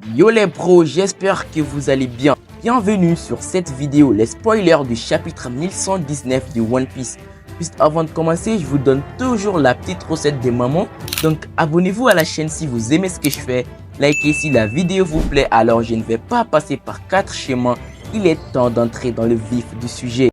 Yo les pros, j'espère que vous allez bien. Bienvenue sur cette vidéo, les spoilers du chapitre 1119 de One Piece. Juste avant de commencer, je vous donne toujours la petite recette des mamans. Donc abonnez-vous à la chaîne si vous aimez ce que je fais. Likez si la vidéo vous plaît, alors je ne vais pas passer par 4 schémas. Il est temps d'entrer dans le vif du sujet.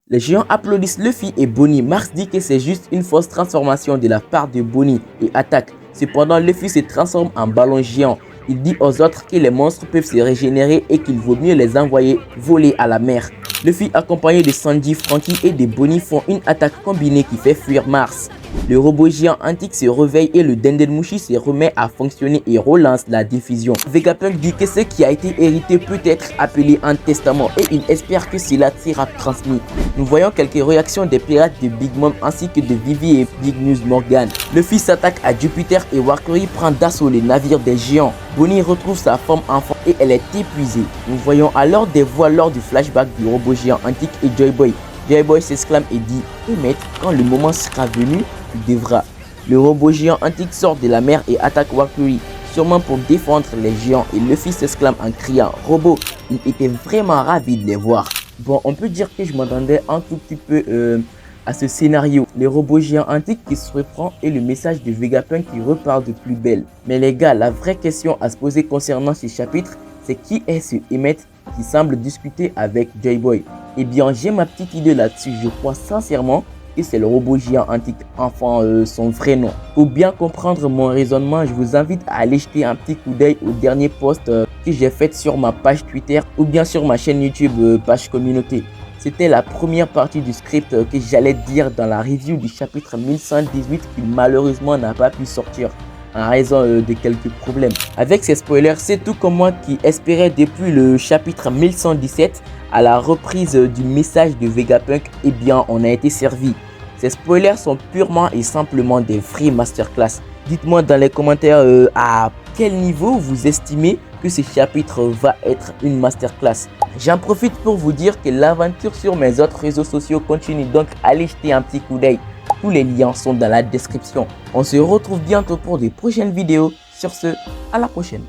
Les géants applaudissent Luffy et Bonnie. Mars dit que c'est juste une fausse transformation de la part de Bonnie et attaque. Cependant, Luffy se transforme en ballon géant. Il dit aux autres que les monstres peuvent se régénérer et qu'il vaut mieux les envoyer voler à la mer. Luffy, accompagné de Sanji, Franky et de Bonnie, font une attaque combinée qui fait fuir Mars. Le robot géant antique se réveille et le Dendemushi se remet à fonctionner et relance la diffusion. Vegapunk dit que ce qui a été hérité peut être appelé un testament et il espère que cela sera transmis. Nous voyons quelques réactions des pirates de Big Mom ainsi que de Vivi et Big News Morgan. Luffy s'attaque à Jupiter et Wakuri prend d'assaut les navires des géants. Bonnie retrouve sa forme enfant et elle est épuisée. Nous voyons alors des voix lors du flashback du robot géant antique et Joy Boy. Joy Boy s'exclame et dit « Emmett, quand le moment sera venu, tu devras ». Le robot géant antique sort de la mer et attaque Wakuri, sûrement pour défendre les géants, et Luffy s'exclame en criant « Robot ». Il était vraiment ravi de les voir. Bon, on peut dire que je m'attendais un tout petit peu à ce scénario. Le robot géant antique qui se reprend et le message de Vegapunk qui repart de plus belle. Mais les gars, la vraie question à se poser concernant ce chapitre, c'est qui est ce Emmett qui semble discuter avec Joy Boy? Eh bien, j'ai ma petite idée là-dessus. Je crois sincèrement que c'est le robot géant antique, enfin son vrai nom. Pour bien comprendre mon raisonnement, je vous invite à aller jeter un petit coup d'œil au dernier post que j'ai fait sur ma page Twitter ou bien sur ma chaîne YouTube page communauté. C'était la première partie du script que j'allais dire dans la review du chapitre 1118 qui malheureusement n'a pas pu sortir en raison de quelques problèmes. Avec ces spoilers, c'est tout comme moi qui espérais depuis le chapitre 1117 à la reprise du message de Vegapunk, eh bien on a été servi. Ces spoilers sont purement et simplement des vrais masterclass. Dites-moi dans les commentaires à quel niveau vous estimez que ce chapitre va être une masterclass. J'en profite pour vous dire que l'aventure sur mes autres réseaux sociaux continue, donc allez jeter un petit coup d'œil. Tous les liens sont dans la description. On se retrouve bientôt pour de prochaines vidéos. Sur ce, à la prochaine.